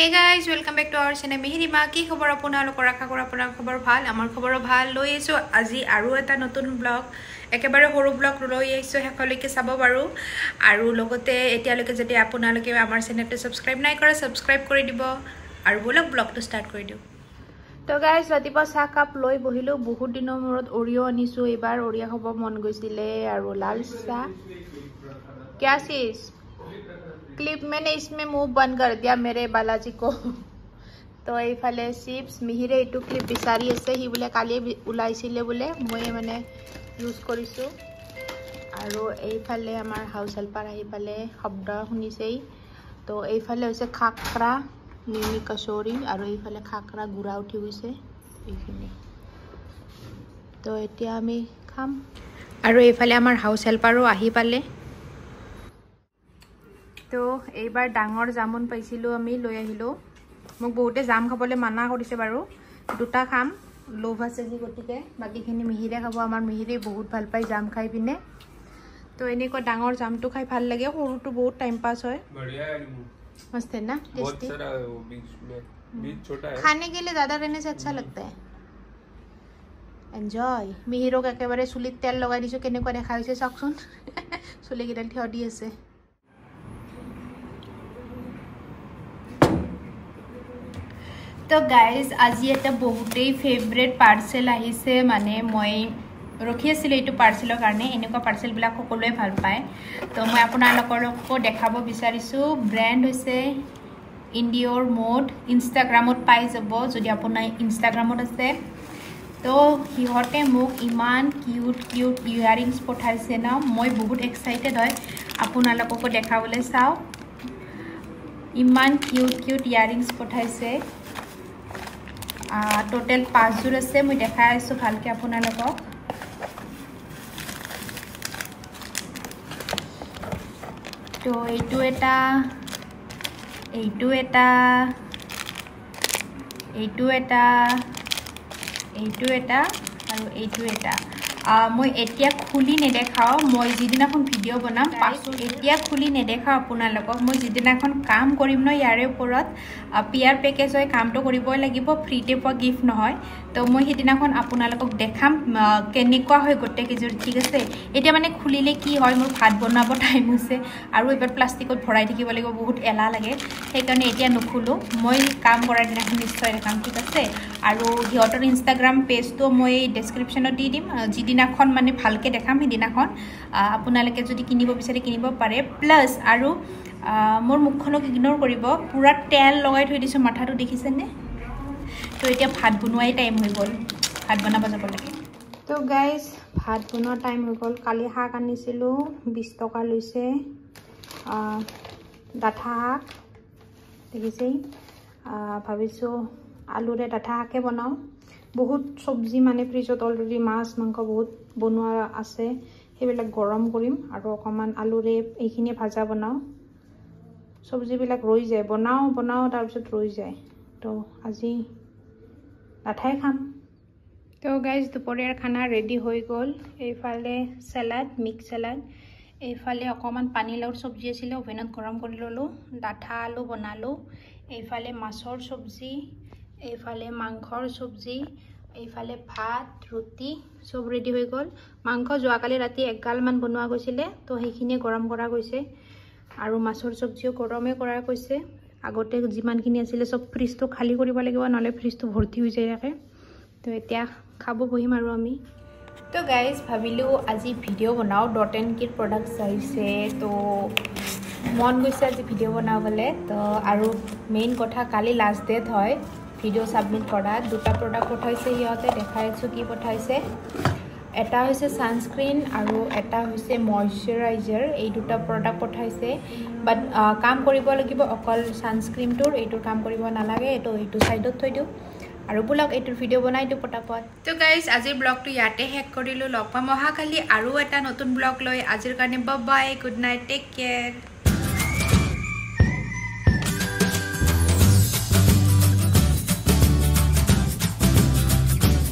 Hey guys, welcome back to our channel. Mihiri ma ki khabar apunalokor akha kora apunar khabar bhal amar khabaro bhal loi aiso aji aru eta notun vlog ekebare horu vlog loi aiso hekolike sabo baru aru logote etialoke jeti apunaloke amar channel to subscribe nai kora subscribe kori dibo aru bolok vlog to start kori diu. To guys ratipa sa cup loi bohilu bahut dinor morot oreo anisu ebar oria hobo mon goisile aru lal sa kya sis clip मैंने इसमें मुंह बंद कर दिया मेरे बालाजी को तो ये फाले चिप्स मिहिरे एटू क्लिप बिचारी আছে হি বলে কালি উলাইছিলে বলে মই মানে ইউজ কৰিছো আৰু এই ফালে আমাৰ হাউস হেল্পাৰ আহি ফালে শব্দ শুনিছেই তো এই ফালে হৈছে খাকৰা মিমি কচৌৰি আৰু এই ফালে খাকৰা গুড়া উঠি গৈছে এইখিনি তো এতিয়া আমি খাম আৰু এই ফালে আমাৰ হাউস হেল্পাৰো আহি পালে তো এইবাৰ ডাঙৰ জামুন পাইছিলো আমি লৈ আহিলো মোক বহুতে জাম খাবলৈ মানা কৰিছে বাৰু দুটা খাম লোভ আছে জি গটিকে বাকিখিনি মিহিৰে খাব আমাৰ মিহিৰে বহুত ভাল পাই জাম খাই পিনে তো এনেকৈ ডাঙৰ জামটো খাই ভাল লাগে সৰুটো বহুত টাইম পাস হয় बढ़िया है मस्त है ना टेस्टी बहुत सारा वो बीच छोटा है खाने के लिए ज्यादा रहने से अच्छा लगता है एन्जॉय मिहिरक एकेबारे চুলিত তেল লগাই দিছো কেনেকৈ দেখা হৈছে চাওকচোন চুলি গিডাল থিয় দি আছে तो गाइज आज এটা বহুতেই ফেভারিট পার্সেল আহিছে মানে মই ৰখি আছিল এইটো পাৰ্সেলৰ কাৰণে এনেকুৱা পাৰ্সেল বিলাক সকলোৱে ভাল পায় তো মই আপোনালোককো দেখাব বিচাৰিছো ব্ৰ্যান্ড হৈছে ইন্ডিয়ৰ মোড ইনষ্টাগ্ৰামত পাই যাব যদি আপোনাৰ ইনষ্টাগ্ৰামত আছে তো হিহতে মোক ইমান কিউট কিউট ইয়াৰিংছ পঠাইছে না মই বহুত এক্সাইটেড হয় আপোনালোককো দেখাবলৈ চাও ইমান কিউট কিউট ইয়াৰিংছ পঠাইছে टोटल 5 जोर আছে মই দেখাই আছো ভালকে আপোনালোকক তো এইটো এটা আৰু এইটো এটা মই এতিয়া খুলি নেদেখাও মই যিদিনাখন ভিডিও বনাম পাছু এতিয়া খুলি নেদেখাও আপোনালোকক মই যিদিনাখন কাম কৰিম ন ইয়াৰে ওপৰত পিআৰ পেকেজ হয় কামটো কৰিবই লাগিব ফ্ৰীতে পোৱা গিফট নহয় তো মই সেইদিনাখন আপোনালোকক দেখাম কেনেকুৱা হয় গটে কেজৰ ঠিক আছে এতিয়া মানে খুলিলে কি হয় মোৰ ভাত বনাব টাইম হৈছে আৰু এবাৰ প্লাষ্টিকত ভৰাই থাকিব লাগিব বহুত এলা লাগে সেইকাৰণে এতিয়া নুখুলো মই কাম কৰাৰ দিনাখন নিশ্চয় দেখাম ঠিক আছে আৰু হিহঁতৰ ইনষ্টাগ্ৰাম পেজটো মই ডেসক্ৰিপচনত দি দিম যিদিনাখন মানে ভালকে দেখাম সেইদিনাখন আপোনালোকে যদি কিনিব বিচাৰে কিনিব পাৰে প্লাস আৰু মোৰ মুখখনক ইগনোৰ কৰিব পুৰা তেল লগাই থৈ দিছো মাথাটো দেখিছে নে তো এতিয়া ভাত বনোৱাই টাইম হৈ গল ভাত বনাব যাব লাগে তো গাইস ভাত বনোৱা টাইম হৈ গল কালি শাক আনিছিলো 20 টকা লৈছে ডাঠা শাক দেখিছেই ভাবিছো আলুৰে ডাঠা শাকে বনাও বহুত সবজি মানে ফ্ৰিজত অলৰেডি মাছ মাংস বহুত বনোৱা আছে সেইবিলাক গৰম কৰিম আৰু অকমান আলুৰে এইখিনি ভাজা বনাও সবজি বিলাক ৰৈ যায় বনাও তাৰ পিছত ৰৈ যায় তো আজি ডাঠাই খাম তো গাইস দুপৰীয়াৰ খানা ৰেডি হৈ গল এইফালে সালাড মিক্স সালাড এইফালে অকমান পানীলাউৰ সবজি আছিল ওভেনত গৰম কৰি ললো ডাঠা আলু বনালো এইফালে মাছৰ সবজি এইফালে মাংসৰ সবজি এইফালে ভাত ৰুটি সব ৰেডি হৈ গল মাংস যোৱাকালি ৰাতি এগাল মান বনোৱা গৈছিল তো সেইখিনি গৰম কৰা গৈছে আৰু মাছৰ সবজিও গৰমে কৰা গৈছে আগতে যিমানখিনি আছিল সব ফ্ৰিজটো খালি কৰিব লাগিব নহলে ফ্ৰিজটো ভৰ্তি হৈ যায় থাকে তো এতিয়া খাব বহিম আৰু আমি তো গাইস ভাবিলো আজি ভিডিও বনাও ডট এণ্ড কিৰ প্ৰডাক্টছ আহিছে তো মন গৈছে আজি ভিডিও বনাবলে তো আৰু মেইন কথা কালি লাষ্ট ডেট হয় ভিডিও সাবমিট কৰা দুটা প্ৰডাক্ট পঠাইছে ইহঁতে দেখাইছো কি পঠাইছে এটা হৈছে সানস্ক্ৰিন আৰু এটা হৈছে ময়শ্চাৰাইজাৰ এই দুটা প্ৰডাক্ট পঠাইছে বাট কাম কৰিব লাগিব অকল সানস্ক্ৰিনটোৰ এইটো কাম কৰিব নালাগে এইটো সাইডত থৈ দিও আৰু ব্লগ এইটো ভিডিও বনাই দিও পটাপট তো গাইস আজিৰ ব্লগটো ইয়াতে শেষ কৰিলো লগ পাম অহাকালি আৰু এটা নতুন ব্লগ লৈ আজিৰ কাৰণে bye bye good night take care